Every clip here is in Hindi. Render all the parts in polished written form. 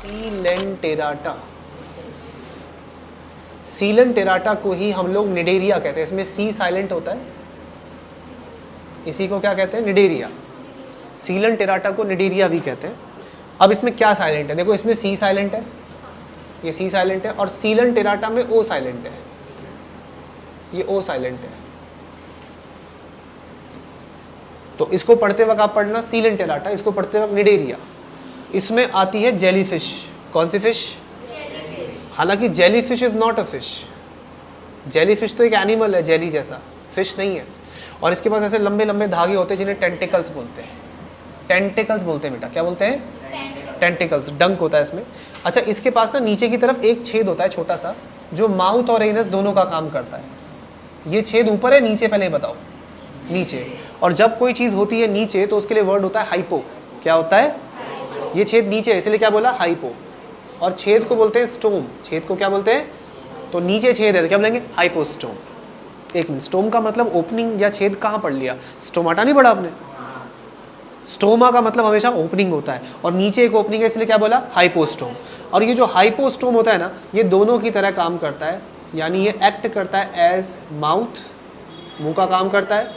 सीलेंटेराटा। सीलेंटेराटा को ही हम लोग निडेरिया कहते हैं। इसमें सी साइलेंट होता है, इसी को क्या कहते हैं? निडेरिया। सीलेंटेराटा को निडेरिया भी कहते हैं। अब इसमें क्या साइलेंट है? देखो इसमें सी साइलेंट है, ये सी साइलेंट है, और सीलेंटेराटा में ओ साइलेंट है, ये ओ साइलेंट है। तो इसको पढ़ते वक्त आप पढ़ना सीलेंटेराटा, इसको पढ़ते वक्त निडेरिया। इसमें आती है जेलीफिश। कौन सी फिश? हालांकि jellyfish is not a fish. Jellyfish तो एक एनिमल है जेली जैसा, फिश नहीं है। और इसके पास ऐसे लंबे लंबे धागे होते हैं जिन्हें टेंटिकल्स बोलते हैं। टेंटिकल्स बोलते हैं बेटा, क्या बोलते हैं? टेंटिकल्स। डंक होता है इसमें। अच्छा, इसके पास ना नीचे की तरफ एक छेद होता है छोटा सा, जो माउथ और एनस दोनों का काम करता है। ये छेद ऊपर है नीचे? पहले बताओ। नीचे। और जब कोई चीज़ होती है नीचे तो उसके लिए वर्ड होता है हाइपो। क्या होता है? ये छेद नीचे है इसलिए क्या बोला? हाइपो। और छेद को बोलते हैं स्टोम। छेद को क्या बोलते हैं? तो नीचे छेद है तो क्या बोलेंगे? हाइपोस्टोम। एक मिनट, स्टोम का मतलब ओपनिंग या छेद कहाँ पढ़ लिया? स्टोमाटा नहीं पढ़ा आपने? स्टोमा का मतलब हमेशा ओपनिंग होता है, और नीचे एक ओपनिंग है इसलिए क्या बोला? हाइपोस्टोम। और ये जो हाइपोस्टोम होता है ना, ये दोनों की तरह काम करता है, यानी ये एक्ट करता है एज माउथ, मुंह का काम करता है,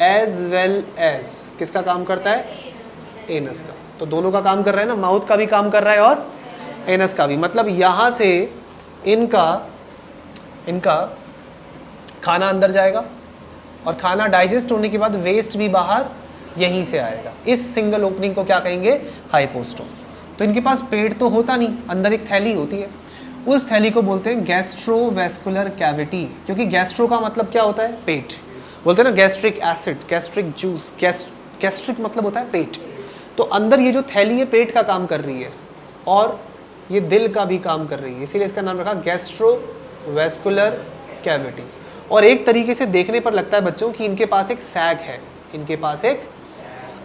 एज वेल एज किसका काम करता है? एनस का। तो दोनों का काम कर रहा है ना, माउथ का भी काम कर रहा है और एनस का भी। मतलब यहाँ से इनका खाना अंदर जाएगा, और खाना डाइजेस्ट होने के बाद वेस्ट भी बाहर यहीं से आएगा। इस सिंगल ओपनिंग को क्या कहेंगे? हाइपोस्टोम। तो इनके पास पेट तो होता नहीं, अंदर एक थैली होती है, उस थैली को बोलते हैं गैस्ट्रोवेस्कुलर कैविटी। क्योंकि गैस्ट्रो का मतलब क्या होता है? पेट। बोलते हैं ना gastric acid, gastric juice. Gastric मतलब होता है पेट। तो अंदर ये जो थैली है पेट का काम कर रही है, और ये दिल का भी काम कर रही है, इसीलिए इसका नाम रखा गैस्ट्रोवेस्कुलर कैविटी। और एक तरीके से देखने पर लगता है बच्चों कि इनके पास एक सैक है, इनके पास एक,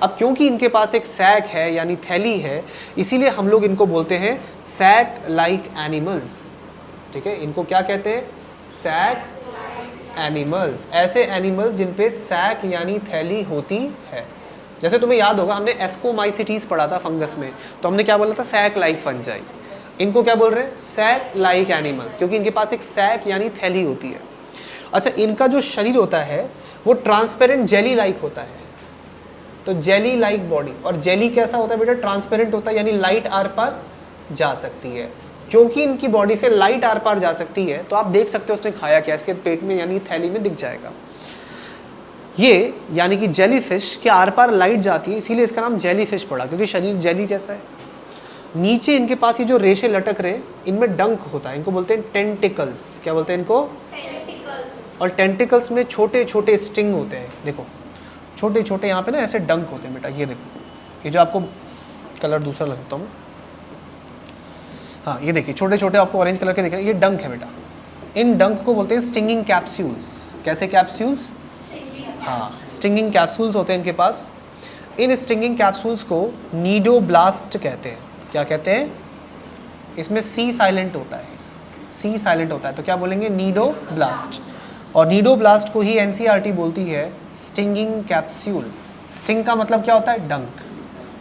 अब क्योंकि इनके पास एक सैक है यानी थैली है, इसीलिए हम लोग इनको बोलते हैं सैक लाइक एनिमल्स। ठीक है, इनको क्या कहते हैं? Sac animals. ऐसे एनिमल्स जिन पे सैक यानी थैली होती है। जैसे तुम्हें याद होगा हमने एस्कोमाइसिटीज पढ़ा था फंगस में, तो हमने क्या बोला था? Sac like fungi. इनको क्या बोल रहे हैं? सैक लाइक एनिमल्स, क्योंकि इनके पास एक सैक यानी थैली होती है। अच्छा, इनका जो शरीर होता है वो ट्रांसपेरेंट जेली लाइक होता है। तो जेली लाइक बॉडी। और जेली कैसा होता है बेटा? ट्रांसपेरेंट होता है, यानी लाइट आर पार जा सकती है। क्योंकि इनकी बॉडी से लाइट आर पार जा सकती है, तो आप देख सकते हो उसने खाया क्या, इसके पेट में यानी थैली में दिख जाएगा। ये यानी कि जेलीफिश के आर पार लाइट जाती है, इसीलिए इसका नाम जेलीफिश पड़ा, क्योंकि शरीर जेली जैसा है। नीचे इनके पास ये जो रेशे लटक रहे, इनमें डंक होता है, इनको बोलते हैं टेंटिकल्स। क्या बोलते हैं इनको? टेंटिकल्स। और टेंटिकल्स में छोटे छोटे स्टिंग होते हैं। देखो छोटे छोटे यहाँ पे ना ऐसे डंक होते हैं बेटा, ये देखो, ये जो आपको कलर दूसरा लगता हूँ, हाँ ये देखिए छोटे छोटे आपको ऑरेंज कलर के दिख रहे हैं, ये डंक है बेटा। इन डंक को बोलते हैं स्टिंगिंग कैप्सूल्स। कैसे कैप्सूल्स? हाँ, स्टिंगिंग कैप्सूल्स होते हैं इनके पास। इन स्टिंगिंग कैप्सूल्स को नीडोब्लास्ट कहते हैं। क्या कहते हैं? इसमें सी साइलेंट होता है, सी साइलेंट होता है, तो क्या बोलेंगे? नीडोब्लास्ट। और नीडोब्लास्ट को ही एनसीईआरटी बोलती है स्टिंगिंग कैप्सूल। स्टिंग का मतलब क्या होता है? डंक।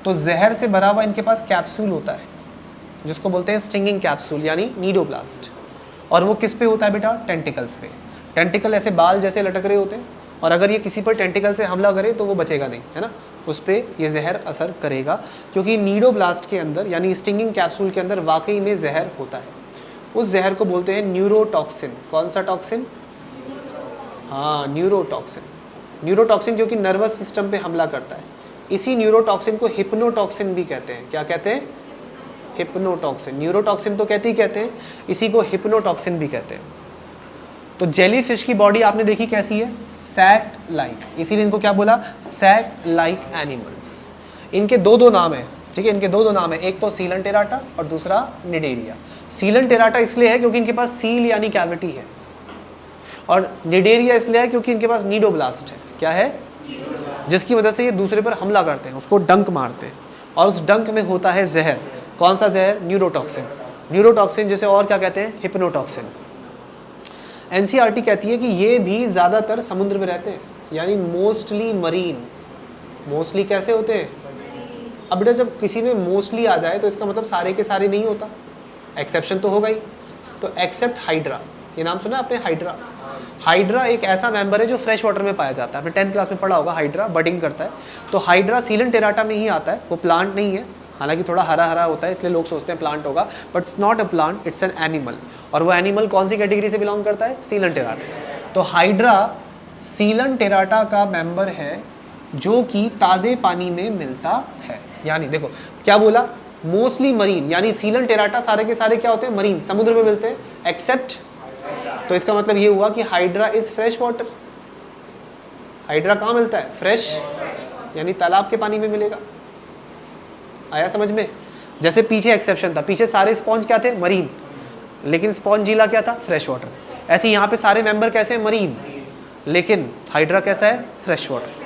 तो जहर से भरा हुआ इनके पास कैप्सूल होता है, जिसको बोलते हैं स्टिंगिंग कैप्सूल यानी नीडोब्लास्ट। और वो किस पे होता है बेटा? टेंटिकल्स पे। टेंटिकल ऐसे बाल जैसे लटक रहे होते हैं, और अगर ये किसी पर टेंटिकल से हमला करे तो वो बचेगा नहीं, है ना, उस पर ये जहर असर करेगा, क्योंकि नीडोब्लास्ट के अंदर यानी स्टिंगिंग कैप्सूल के अंदर वाकई में जहर होता है। उस जहर को बोलते हैं न्यूरोटॉक्सिन। कौन सा टॉक्सिन? हाँ, न्यूरोटॉक्सिन। न्यूरोटॉक्सिन क्योंकि नर्वस सिस्टम पे हमला करता है, इसी न्यूरोटॉक्सिन को हिप्नोटॉक्सिन भी कहते हैं। क्या कहते हैं? हिप्नोटॉक्सिन। न्यूरोटॉक्सिन तो कहते ही कहते हैं, इसी को हिप्नोटॉक्सिन भी कहते हैं। तो जेलीफिश की बॉडी आपने देखी कैसी है? सैक लाइक, इसीलिए इनको क्या बोला? Sac like animals. इनके दो दो नाम है, ठीक है, इनके दो दो नाम है, एक तो सीलेंटेराटा और दूसरा निडेरिया। सीलेंटेराटा इसलिए है क्योंकि इनके पास सील यानी कैविटी है, और निडेरिया इसलिए है क्योंकि इनके पास नीडोब्लास्ट है। क्या है? जिसकी वजह से ये दूसरे पर हमला करते हैं, उसको डंक मारते हैं, और उस डंक में होता है जहर। कौन सा जहर? न्यूरोटॉक्सिन। न्यूरोटॉक्सिन जिसे और क्या कहते हैं? हिप्नोटॉक्सिन। एनसीईआरटी कहती है कि ये भी ज़्यादातर समुद्र में रहते हैं, यानी मोस्टली मरीन। मोस्टली कैसे होते हैं? अब बेटा जब किसी में मोस्टली आ जाए तो इसका मतलब सारे के सारे नहीं होता, एक्सेप्शन तो होगा ही। तो एक्सेप्ट हाइड्रा, ये नाम सुना है आपने हाइड्रा? हाइड्रा एक ऐसा मेंबर है जो फ्रेश वाटर में पाया जाता है, आपने 10th क्लास में पढ़ा होगा, हाइड्रा बडिंग करता है। तो हाइड्रा सीलन टेराटा में ही आता है, वो प्लांट नहीं है, हालांकि थोड़ा हरा हरा होता है इसलिए लोग सोचते हैं प्लांट होगा, but it's not a plant, it's an animal. और वो एनिमल कौन सी कैटेगरी से बिलोंग करता है? सीलन टेराटा। तो हाइड्रा सीलन टेराटा का मेंबर है जो कि ताज़े पानी में मिलता है। यानी देखो क्या बोला, मोस्टली मरीन, यानी सीलन टेराटा सारे के सारे क्या होते हैं? मरीन, समुद्र में मिलते हैं, एक्सेप्ट। तो इसका मतलब ये हुआ कि hydra is fresh water. Hydra कहाँ मिलता है? फ्रेश, यानी तालाब के पानी में मिलेगा। आया समझ में? जैसे पीछे एक्सेप्शन था, पीछे सारे स्पॉन्ज क्या थे? मरीन, लेकिन स्पॉन्ज जीला क्या था? Fresh water. ऐसे यहाँ पे सारे मेंबर कैसे हैं? मरीन, लेकिन हाइड्रा कैसा है? Fresh water.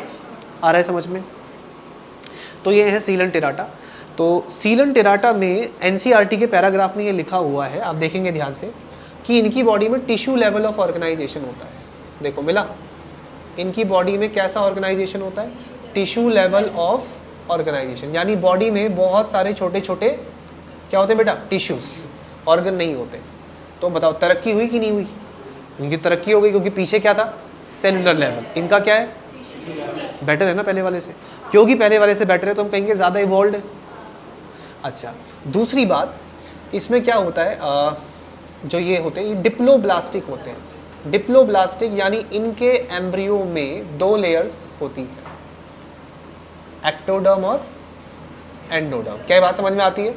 आ रहा है समझ में? तो ये है सीलन टेराटा। तो सीलन टेराटा में एनसीईआरटी के पैराग्राफ में ये लिखा हुआ है, आप देखेंगे ध्यान से, कि इनकी बॉडी में टिश्यू लेवल ऑफ ऑर्गेनाइजेशन होता है। देखो मिला, इनकी बॉडी में कैसा ऑर्गेनाइजेशन होता है? टिश्यू लेवल ऑफ ऑर्गेनाइजेशन, यानी बॉडी में बहुत सारे छोटे छोटे क्या होते हैं बेटा? टिश्यूज, ऑर्गन नहीं होते। तो बताओ तरक्की हुई कि नहीं हुई? इनकी तरक्की हो गई, क्योंकि पीछे क्या था? Cellular level. इनका क्या है? बेटर है ना पहले वाले से, क्योंकि पहले वाले से बेटर है तो हम कहेंगे ज़्यादा इवॉल्व है। अच्छा, दूसरी बात इसमें क्या होता है, जो ये होते हैं ये डिप्लोब्लास्टिक होते हैं। डिप्लोब्लास्टिक यानी इनके एम्ब्रियो में 2 लेयर्स होती है, एक्टोडर्म और एंडोडर्म। क्या बात समझ में आती है?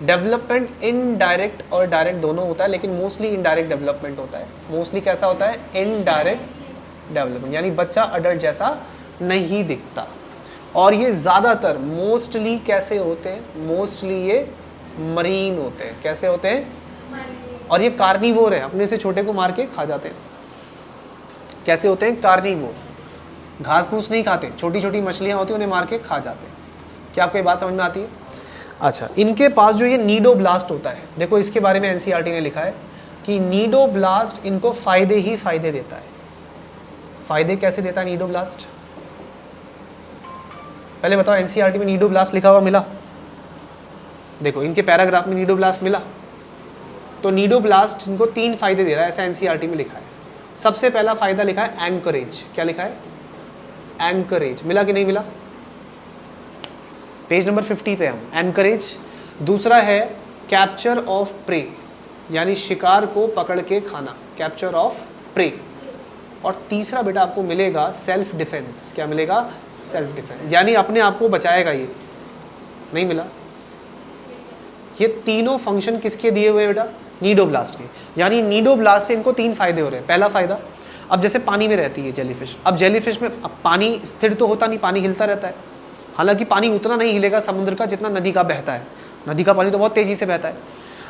डेवलपमेंट इनडायरेक्ट और डायरेक्ट दोनों होता है, लेकिन मोस्टली इनडायरेक्ट डेवलपमेंट होता है। मोस्टली कैसा होता है? इनडायरेक्ट डेवलपमेंट, यानी बच्चा अडल्ट जैसा नहीं दिखता। और ये ज़्यादातर मोस्टली कैसे होते हैं? मोस्टली ये मरीन होते हैं। कैसे होते हैं? और ये कार्निवोर है, अपने से छोटे को मार के खा जाते हैं। कैसे होते हैं? कार्निवोर, घास फूस नहीं खाते, छोटी छोटी मछलियाँ होती हैं उन्हें मार के खा जाते हैं। क्या आपको ये बात समझ में आती है? अच्छा, इनके पास जो ये नीडोब्लास्ट होता है, देखो इसके बारे में एनसीईआरटी ने लिखा है कि नीडोब्लास्ट इनको फ़ायदे ही फ़ायदे देता है। फ़ायदे कैसे देता है नीडोब्लास्ट? पहले बताओ, एनसीईआरटी में नीडोब्लास्ट लिखा हुआ मिला? देखो इनके पैराग्राफ में नीडोब्लास्ट मिला। तो नीडोब्लास्ट इनको 3 फायदे दे रहा है, ऐसा एनसीईआरटी में लिखा है। सबसे पहला फायदा लिखा है एंकरेज। क्या लिखा है? एंकरेज। मिला कि नहीं मिला? पेज नंबर 50 पे हम, एंकरेज। दूसरा है कैप्चर ऑफ प्रे, यानी शिकार को पकड़ के खाना, कैप्चर ऑफ प्रे। और तीसरा बेटा आपको मिलेगा सेल्फ डिफेंस। क्या मिलेगा? सेल्फ डिफेंस, यानी अपने आप को बचाएगा ये। नहीं मिला? ये तीनों फंक्शन किसके दिए हुए बेटा? नीडोब्लास्ट के। यानी नीडोब्लास्ट से इनको 3 फायदे हो रहे हैं। पहला फायदा, अब जैसे पानी में रहती है जेलीफिश, अब जेलीफिश में अब पानी स्थिर तो होता नहीं, पानी हिलता रहता है। हालांकि पानी उतना नहीं हिलेगा समुद्र का जितना नदी का बहता है, नदी का पानी तो बहुत तेजी से बहता है।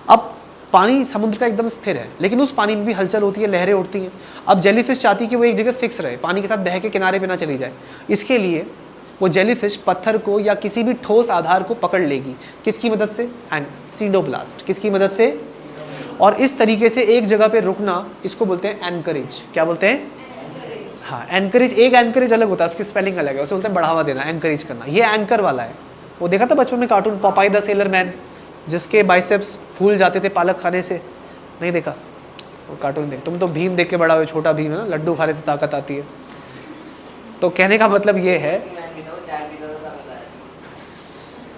अब पानी समुद्र का एकदम स्थिर है, लेकिन उस पानी में भी हलचल होती है, लहरें उठती हैं। अब जेलीफिश चाहती है कि वो एक जगह फिक्स रहे, पानी के साथ बह के किनारे पे ना चली जाए। इसके लिए वो जेलीफिश पत्थर को या किसी भी ठोस आधार को पकड़ लेगी। किसकी मदद से? सीडोब्लास्ट। किसकी मदद से? और इस तरीके से एक जगह पे रुकना, इसको बोलते हैं एंकरेज। क्या बोलते हैं? हाँ, एंकरेज। एक एंकरेज अलग होता है, उसकी स्पेलिंग अलग है, उसे बोलते हैं बढ़ावा देना, एंकरेज करना। ये एंकर वाला है। वो देखा था बचपन में कार्टून पॉपाई द सेलर मैन, जिसके बाइसेप्स फूल जाते थे पालक खाने से? नहीं देखा? वो कार्टून देख, तुम तो भीम देख के बड़ा हुए, छोटा भीम है ना, लड्डू खाने से ताकत आती है। तो कहने का मतलब ये है,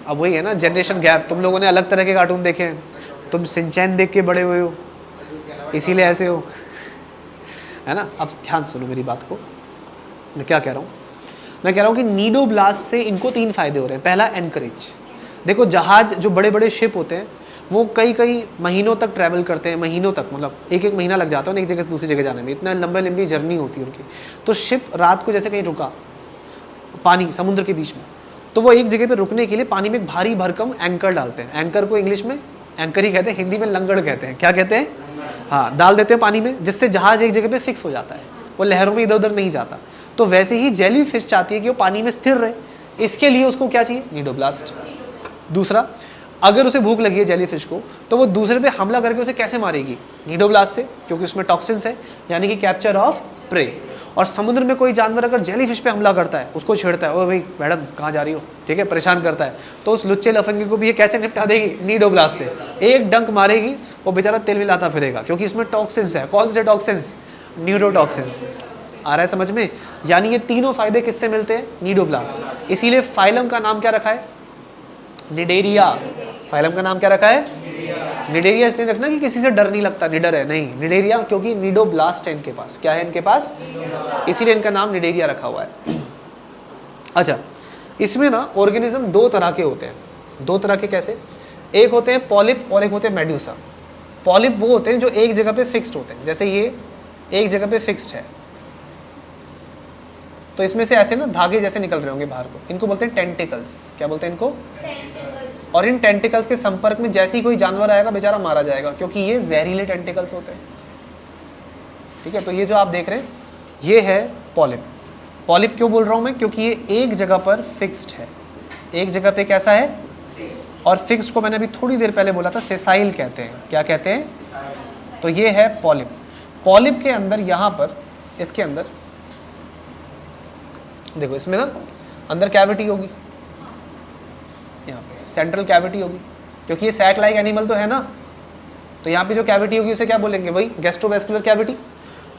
अब वही है ना जनरेशन गैप, तुम लोगों ने अलग तरह के कार्टून देखे हैं, तुम सिंचैन देख के बड़े हुए हो, इसीलिए ऐसे हो, है ना। अब ध्यान सुनो मेरी बात को, मैं क्या कह रहा हूँ। मैं कह रहा हूँ कि नीडोब्लास्ट से इनको 3 फायदे हो रहे हैं। पहला, एनकरेज। देखो जहाज, जो बड़े बड़े शिप होते हैं, वो कई कई महीनों तक ट्रैवल करते हैं, महीनों तक, मतलब 1-1 महीना लग जाता है ना एक जगह से दूसरी जगह जाने में, इतना लंबी जर्नी होती है उनकी। तो शिप रात को जैसे कहीं रुका, पानी समुद्र के बीच में, तो वो एक जगह पे रुकने के लिए पानी में एक भारी भरकम एंकर डालते हैं। एंकर को इंग्लिश में एंकर ही कहते हैं, हिंदी में लंगड़ कहते हैं। क्या कहते हैं? हाँ, डाल देते हैं पानी में, जिससे जहाज एक जगह पे फिक्स हो जाता है, वो लहरों में इधर उधर नहीं जाता। तो वैसे ही जेली फिश चाहती है कि वो पानी में स्थिर रहे, इसके लिए उसको क्या चाहिए? नीडोब्लास्ट। दूसरा, अगर उसे भूख लगी है जेली फिश को, तो वो दूसरे पे हमला करके उसे कैसे मारेगी? नीडोब्लास्ट से, क्योंकि उसमें टॉक्सिन्स है, यानी कि कैप्चर ऑफ प्रे। और समुद्र में कोई जानवर अगर जेलीफिश पे हमला करता है, उसको छेड़ता है, ओ भाई मैडम कहाँ जा रही हो, ठीक है, परेशान करता है, तो उस लुच्चे लफंगे को भी ये कैसे निपटा देगी, नीडोब्लास्ट से। एक डंक मारेगी, वो बेचारा तेल मिलाता फिरेगा, क्योंकि इसमें टॉक्सिन्स है। कौन से टॉक्सिन्स? न्यूरोटॉक्सिन्स। आ रहा है समझ में? यानी ये तीनों फायदे किससे मिलते हैं? नीडोब्लास्ट। इसीलिए फाइलम का नाम क्या रखा है? निडेरिया। फाइलम का नाम क्या रखा है? निडेरिया। इसलिए रखना कि किसी से डर नहीं लगता, निडर है नहीं, निडेरिया, क्योंकि नीडोब्लास्ट है इनके पास। क्या है इनके पास? इसीलिए इनका नाम निडेरिया रखा हुआ है। अच्छा, इसमें ना ऑर्गेनिज्म दो तरह के होते हैं। दो तरह के कैसे? एक होते हैं पॉलिप और एक होते हैं मेड्यूसा। पॉलिप वो होते हैं जो एक जगह पे फिक्स्ड होते हैं, जैसे ये एक जगह पे फिक्स्ड है, तो इसमें से ऐसे ना धागे जैसे निकल रहे होंगे बाहर को, इनको बोलते हैं टेंटिकल्स। क्या बोलते हैं इनको? और इन टेंटिकल्स के संपर्क में जैसे ही कोई जानवर आएगा बेचारा मारा जाएगा, क्योंकि ये जहरीले टेंटिकल्स होते हैं। ठीक है, तो ये जो आप देख रहे हैं ये है पॉलिप। पॉलिप क्यों बोल रहा हूँ मैं? क्योंकि ये एक जगह पर फिक्स्ड है। एक जगह पे कैसा है? और फिक्स्ड को मैंने अभी थोड़ी देर पहले बोला था सेसाइल कहते हैं। क्या कहते हैं? तो ये है पॉलिप। पॉलिप के अंदर यहाँ पर, इसके अंदर देखो, इसमें ना अंदर कैविटी होगी, यहाँ पे सेंट्रल कैविटी होगी, क्योंकि ये सैक लाइक एनिमल तो है ना, तो यहाँ पे जो कैविटी होगी उसे क्या बोलेंगे? वही गैस्ट्रोवेस्कुलर कैविटी।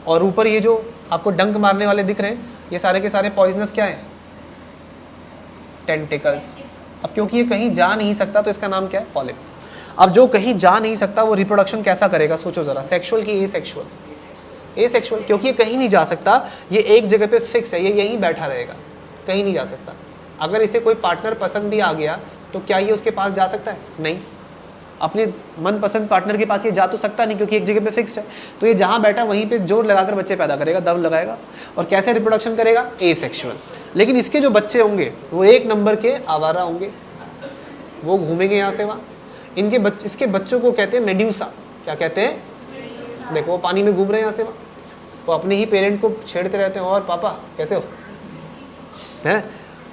और ऊपर ये जो आपको डंक मारने वाले दिख रहे हैं, ये सारे के सारे पॉइजनस क्या हैं? टेंटिकल्स। अब क्योंकि ये कहीं जा नहीं सकता तो इसका नाम क्या है? पॉलिप। अब जो कहीं जा नहीं सकता वो रिप्रोडक्शन कैसा करेगा? सोचो जरा, सेक्सुअल की एसेक्सुअल? एसेक्सुअल, क्योंकि ये कहीं नहीं जा सकता, ये एक जगह पे फिक्स है, ये यहीं बैठा रहेगा, कहीं नहीं जा सकता। अगर इसे कोई पार्टनर पसंद भी आ गया तो क्या ये उसके पास जा सकता है? नहीं। अपने मनपसंद पार्टनर के पास ये जा तो सकता नहीं, क्योंकि एक जगह पे फिक्स्ड है। तो ये जहाँ बैठा वहीं पे जोर लगाकर बच्चे पैदा करेगा, दम लगाएगा। और कैसे रिप्रोडक्शन करेगा? एसेक्सुअल। लेकिन इसके जो बच्चे होंगे वो एक नंबर के आवारा होंगे, वो घूमेंगे यहाँ से वहाँ। इसके बच्चों को कहते हैं मेड्यूसा। क्या कहते हैं? देखो, वो पानी में घूम रहे हैं यहाँ से वहाँ, वो अपने ही पेरेंट को छेड़ते रहते हैं, और पापा कैसे हो, हैं,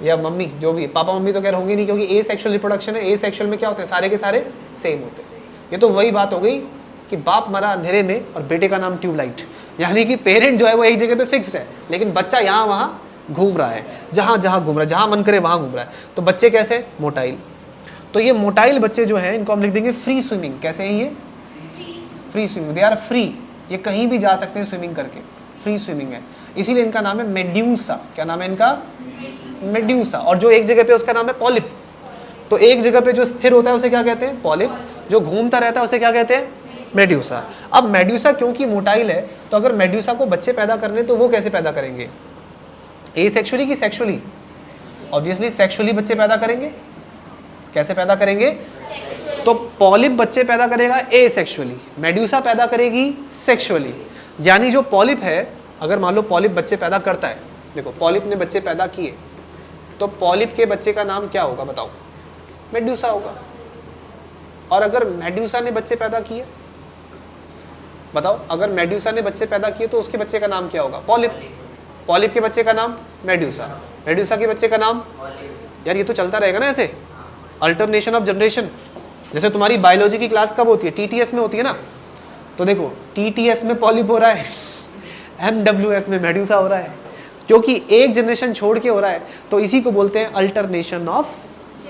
या मम्मी, जो भी, पापा मम्मी तो खैर होंगे नहीं, क्योंकि ए सेक्सुअल रिप्रोडक्शन है। ए सेक्सुअल में क्या होते हैं? सारे के सारे सेम होते हैं। ये तो वही बात हो गई कि बाप मरा अंधेरे में और बेटे का नाम ट्यूबलाइट, यानी कि पेरेंट जो है वो एक जगह पे फिक्स्ड है, लेकिन बच्चा यहाँ वहाँ घूम रहा है, जहाँ जहाँ घूम रहा है, जहाँ मन करे वहाँ घूम रहा है। तो बच्चे कैसे? मोटाइल। तो ये मोटाइल बच्चे जो हैं इनको हम लिख देंगे फ्री स्विमिंग। कैसे हैं ये? Free swimming. They are free, ये कहीं भी जा सकते हैं स्विमिंग करके, फ्री स्विमिंग है, इसीलिए इनका नाम है मेड्यूसा। क्या नाम है इनका? मेड्यूसा। और जो एक जगह पे उसका नाम है पॉलिप। तो एक जगह पे जो स्थिर होता है उसे क्या कहते हैं? पॉलिप। जो घूमता रहता है उसे क्या कहते हैं? मेड्यूसा। अब मेड्यूसा क्योंकि मोटाइल है, तो अगर मेड्यूसा को बच्चे पैदा करने तो वो कैसे पैदा करेंगे? एसेक्सुअली कि सेक्सुअली? ऑब्वियसली सेक्सुअली बच्चे पैदा करेंगे। कैसे पैदा करेंगे? तो पॉलिप बच्चे पैदा करेगा एसेक्सुअली, मेड्यूसा पैदा करेगी सेक्सुअली। यानी जो पॉलिप है, अगर मान लो पॉलिप बच्चे पैदा करता है, देखो पॉलिप ने बच्चे पैदा किए, तो पॉलिप के बच्चे का नाम क्या होगा बताओ? मेड्यूसा होगा। और अगर मेड्यूसा ने बच्चे पैदा किए, बताओ, अगर मेड्यूसा ने बच्चे पैदा किए तो उसके बच्चे का नाम क्या होगा? पॉलिप। पॉलिप के बच्चे का नाम मेड्यूसा, मेड्यूसा के बच्चे का नाम? यार ये तो चलता रहेगा ना ऐसे, अल्टरनेशन ऑफ जनरेशन। जैसे तुम्हारी बायोलॉजी की क्लास कब होती है? टीटीएस में होती है ना। तो देखो टीटीएस में पॉलिप हो रहा है, एमडब्ल्यूएफ में मेड्यूसा हो रहा है, क्योंकि एक जनरेशन छोड़ के हो रहा है। तो इसी को बोलते हैं अल्टरनेशन ऑफ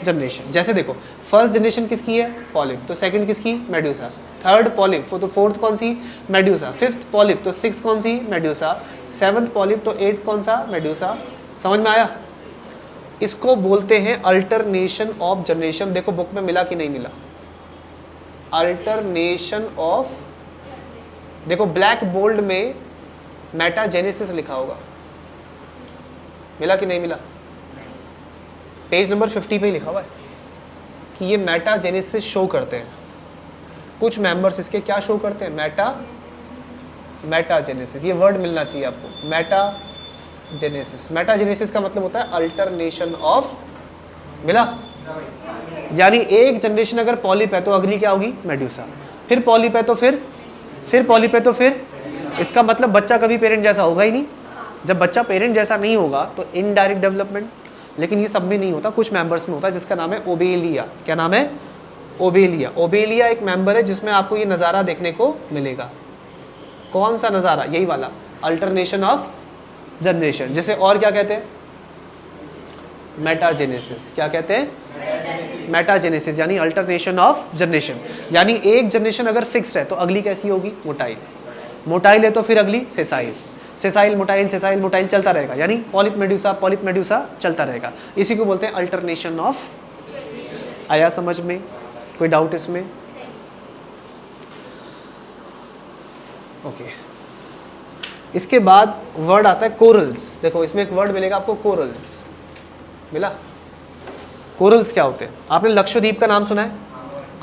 जनरेशन। जैसे देखो, फर्स्ट जनरेशन किसकी है? पॉलिप। तो सेकंड किसकी? मेड्यूसा। थर्ड पॉलिप, तो फोर्थ कौन सी? मेड्यूसा। फिफ्थ पॉलिप, तो सिक्स कौन सी? मेड्यूसा। सेवंथ पॉलिप, तो एट्थ कौन सा? मेड्यूसा। समझ में आया? इसको बोलते हैं अल्टरनेशन ऑफ जनरेशन। देखो बुक में मिला कि नहीं मिला? अल्टरनेशन ऑफ, देखो ब्लैक बोल्ड में मेटाजेनेसिस लिखा होगा, मिला कि नहीं मिला? पेज नंबर 50 पे ही लिखा हुआ है कि ये मेटाजेनेसिस शो करते हैं। कुछ मेंबर्स इसके क्या शो करते हैं? मेटाजेनेसिस। ये वर्ड मिलना चाहिए आपको, मेटाजेनेसिस। मेटाजेनेसिस का मतलब होता है अल्टरनेशन ऑफ, मिला? यानी एक जनरेशन अगर पॉलिप है तो अगली क्या होगी? मेड्यूसा। फिर पॉलिप है तो फिर पॉलिप है तो फिर, इसका मतलब बच्चा कभी पेरेंट जैसा होगा ही नहीं। जब बच्चा पेरेंट जैसा नहीं होगा तो इनडायरेक्ट डेवलपमेंट। लेकिन ये सब में नहीं होता, कुछ मेंबर्स में होता है, जिसका नाम है ओबेलिया। क्या नाम है? ओबेलिया। ओबेलिया एक मेंबर है जिसमें आपको ये नज़ारा देखने को मिलेगा। कौन सा नज़ारा? यही वाला, अल्टरनेशन ऑफ जनरेशन, जैसे और क्या कहते हैं, मेटाजेनेसिस। क्या कहते हैं, मेटाजेनेसिस, यानी अल्टरनेशन ऑफ जनरेशन। यानी एक जनरेशन अगर फिक्स्ड है तो अगली कैसी होगी, मोटाइल। मोटाइल है तो फिर अगली सेसाइल, सेसाइल मोटाइल चलता रहेगा, यानी पॉलिप मेड्यूसा चलता रहेगा। इसी को बोलते हैं अल्टरनेशन ऑफ। आया समझ में, कोई डाउट इसमें? ओके। इसके बाद वर्ड आता है कोरल्स। देखो इसमें एक वर्ड मिलेगा आपको, कोरल्स मिला। कोरल्स क्या होते हैं? आपने लक्षद्वीप का नाम सुना है,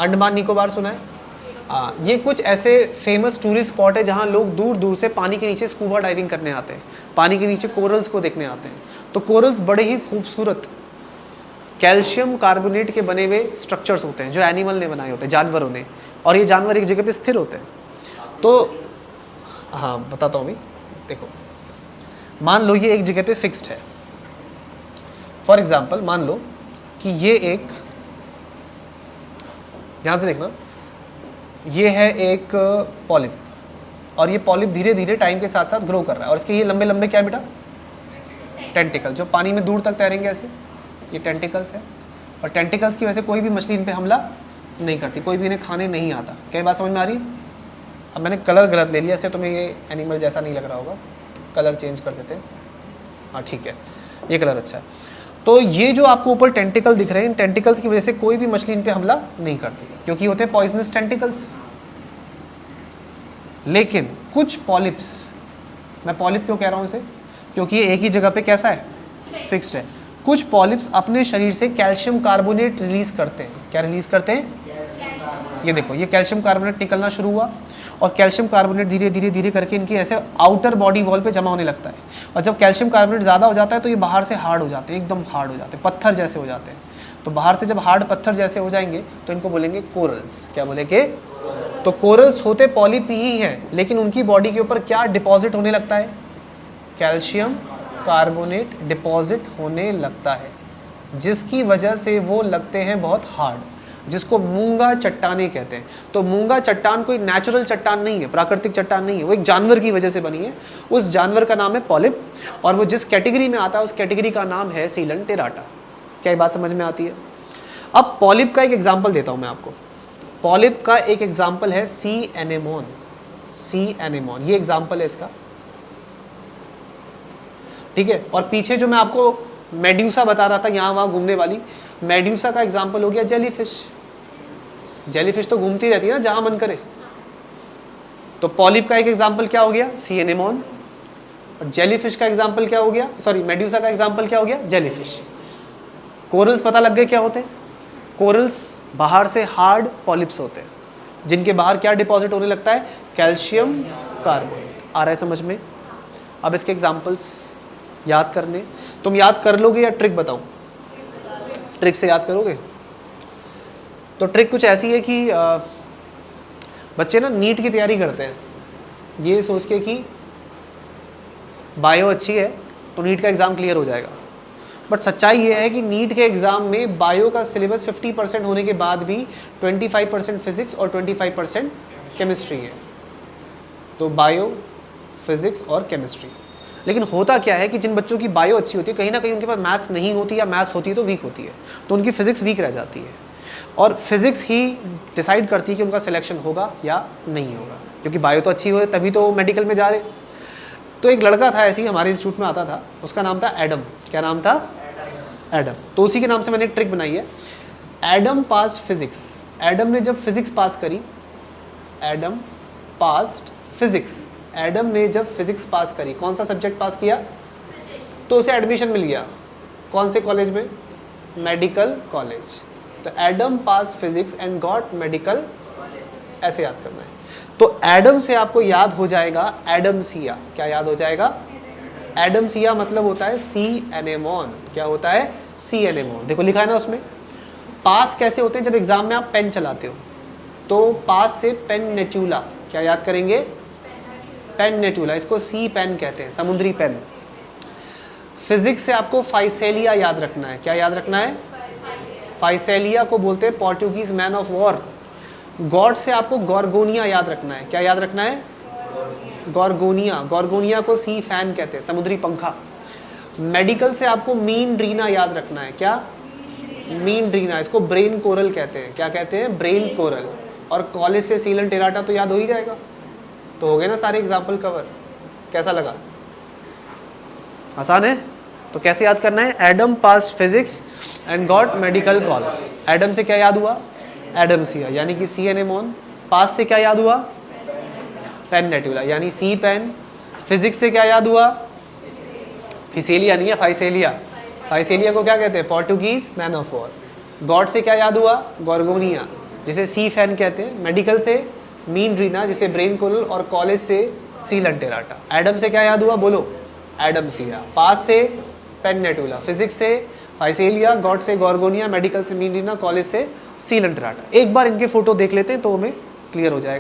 अंडमान निकोबार सुना है? ये कुछ ऐसे फेमस टूरिस्ट स्पॉट है जहाँ लोग दूर दूर से पानी के नीचे स्कूबा डाइविंग करने आते हैं, पानी के नीचे कोरल्स को देखने आते हैं। तो कोरल्स बड़े ही खूबसूरत कैल्शियम कार्बोनेट के बने हुए स्ट्रक्चर्स होते हैं जो एनिमल ने बनाए होते हैं, जानवरों ने, और ये जानवर एक जगह पे स्थिर होते हैं। तो हाँ बताता हूँ मैं, देखो मान लो ये एक जगह पे फिक्स्ड है। फॉर एग्जाम्पल मान लो कि ये एक, ध्यान से देखना, ये है एक पॉलिप, और ये पॉलिप धीरे धीरे टाइम के साथ साथ ग्रो कर रहा है, और इसके ये लंबे लंबे क्या है बेटा, टेंटिकल, जो पानी में दूर तक तैरेंगे ऐसे, ये टेंटिकल्स है। और टेंटिकल्स की वजह से कोई भी मछली इन पे हमला नहीं करती, कोई भी इन्हें खाने नहीं आता। क्या बात समझ में आ रही है? अब मैंने कलर गलत ले लिया, ऐसे तुम्हें ये एनिमल जैसा नहीं लग रहा होगा, कलर चेंज कर देते हैं। हाँ ठीक है, ये कलर अच्छा है। तो ये जो आपको ऊपर टेंटिकल दिख रहे हैं, इन टेंटिकल्स की वजह से कोई भी मछली इन पे हमला नहीं करती, क्योंकि होते हैं पॉइजनस टेंटिकल्स। लेकिन कुछ पॉलिप्स, मैं पॉलिप क्यों कह रहा हूँ इसे, क्योंकि ये एक ही जगह पे कैसा है, फिक्स्ड है। कुछ पॉलिप्स अपने शरीर से कैल्शियम कार्बोनेट रिलीज करते हैं। क्या रिलीज करते हैं? ये देखो, ये कैल्शियम कार्बोनेट निकलना शुरू हुआ, और कैल्शियम कार्बोनेट धीरे धीरे धीरे करके इनकी ऐसे आउटर बॉडी वॉल पे जमा होने लगता है। और जब कैल्शियम कार्बोनेट ज़्यादा हो जाता है तो ये बाहर से हार्ड हो जाते हैं, एकदम हार्ड हो जाते हैं, पत्थर जैसे हो जाते हैं। तो बाहर से जब हार्ड पत्थर जैसे हो जाएंगे तो इनको बोलेंगे कोरल्स। क्या बोलेंगे? तो कोरल्स होते पॉलिप ही हैं, लेकिन उनकी बॉडी के ऊपर क्या डिपॉजिट होने लगता है? कैल्शियम कार्बोनेट डिपॉजिट होने लगता है, जिसकी वजह से वो लगते हैं बहुत हार्ड, जिसको मूंगा चट्टाने कहते हैं। तो मूंगा चट्टान कोई नेचुरल चट्टान नहीं है, प्राकृतिक चट्टान नहीं है, वो एक जानवर की वजह से बनी है। उस जानवर का नाम है पॉलिप, और वो जिस कैटेगरी में आता है उस कैटेगरी का नाम है सीलंटेराटा। क्या ये बात समझ में आती है? अब पॉलिप का एक एग्जाम्पल देता हूँ मैं आपको। पॉलिप का एक एग्जाम्पल है सी एनेमोन। सी एनेमोन ये एग्जाम्पल है इसका, ठीक है। और पीछे जो मैं आपको मेड्यूसा बता रहा था, यहाँ वहाँ घूमने वाली, मेड्यूसा का एग्जाम्पल हो गया जेलीफिश। जेलीफिश तो घूमती रहती है ना जहां मन करे। तो पॉलिप का एक एग्जाम्पल क्या हो गया? सी एनेमोन। और जेलीफिश का एग्जाम्पल क्या हो गया? सॉरी, मेड्यूसा का एग्जाम्पल क्या हो गया? जेलीफिश। कोरल्स पता लग गए क्या होते हैं? कोरल्स बाहर से हार्ड पॉलिप्स होते हैं, जिनके बाहर क्या डिपॉजिट होने लगता है? Calcium carbonate. आ रहा है समझ में? अब इसके एग्जाम्पल्स याद करने, तुम याद कर लोगे या ट्रिक बताऊं? ट्रिक से याद करोगे? तो ट्रिक कुछ ऐसी है कि बच्चे ना नीट की तैयारी करते हैं ये सोच के कि बायो अच्छी है तो नीट का एग्ज़ाम क्लियर हो जाएगा। बट सच्चाई ये है कि नीट के एग्ज़ाम में बायो का सिलेबस 50% होने के बाद भी 25% फिजिक्स और 25% केमिस्ट्री है। तो बायो, फिजिक्स और केमिस्ट्री। लेकिन होता क्या है कि जिन बच्चों की बायो अच्छी होती है, कहीं ना कहीं उनके पास मैथ्स नहीं होती, या मैथ्स होती है तो वीक होती है, तो उनकी फिजिक्स वीक रह जाती है। और फिजिक्स ही डिसाइड करती है कि उनका सिलेक्शन होगा या नहीं होगा, क्योंकि बायो तो अच्छी हो तभी तो मेडिकल में जा रहे। तो एक लड़का था ऐसे ही हमारे इंस्टीट्यूट में आता था, उसका नाम था एडम। क्या नाम था? एडम। तो उसी के नाम से मैंने एक ट्रिक बनाई है। Adam past physics. एडम ने जब फिजिक्स पास करी, एडम पास्ट फिजिक्स, एडम ने जब फिजिक्स पास करी, कौन सा सब्जेक्ट पास किया? तो उसे एडमिशन मिल गया। कौन से कॉलेज में? Medical college. तो Adam pass physics and got medical, ऐसे याद करना है। तो एडम से आपको याद हो जाएगा एडमसिया। क्या याद हो जाएगा? एडमसिया मतलब होता है सी एनेमोन। क्या होता है? सी एनेमोन। देखो लिखा है ना उसमें। पास कैसे होते हैं? जब एग्जाम में आप पेन चलाते हो तो पास से पेन नेट्यूला। क्या याद करेंगे? पेन नेट्यूला, इसको सी पेन कहते हैं, समुद्री पेन। फिजिक्स से आपको फाइसेलिया याद रखना है। क्या याद रखना है? फाइसेलिया को बोलते हैं Portuguese man of war. God से आपको गॉर्गोनिया याद रखना है। क्या याद रखना है? गॉर्गोनिया, गॉर्गोनिया को सी फैन कहते हैं, समुद्री पंखा। मेडिकल से आपको मीनड्रीना याद रखना है, क्या? मीनड्रीना, इसको ब्रेन कोरल कहते हैं। क्या कहते हैं? Brain coral. और कॉलेज से सीलन टेराटा तो याद हो ही जाएगा। तो हो गए ना सारे एग्जाम्पल कवर। कैसा लगा? आसान है? तो कैसे याद करना है? Adam pass physics and got medical college. Adam से क्या याद हुआ? एडम सिया, यानी कि सी एनेमोन। पास से क्या याद हुआ? पेन नेटुला, यानी सी पेन। फिजिक्स से क्या याद हुआ? फिसेलिया नहीं है, फाइसेलिया। फाइसेलिया को क्या कहते हैं? Portuguese man of war. God से क्या याद हुआ? गॉर्गोनिया, जिसे सी फैन कहते हैं। मेडिकल से मीनड्रीना, जिसे ब्रेन कोरल। और कॉलेज से सीलन टेराटा। एडम से क्या याद हुआ? बोलो, एडम सिया। पास से पेन नेटुला, फिजिक्स से फाइसेलिया, गॉड से गॉर्गोनिया, मेडिकल से मीनड्रीना, कॉलेज से सीलन टेराटा। एक बार इनके फोटो देख लेते हैं तो हमें क्लियर हो जाएगा।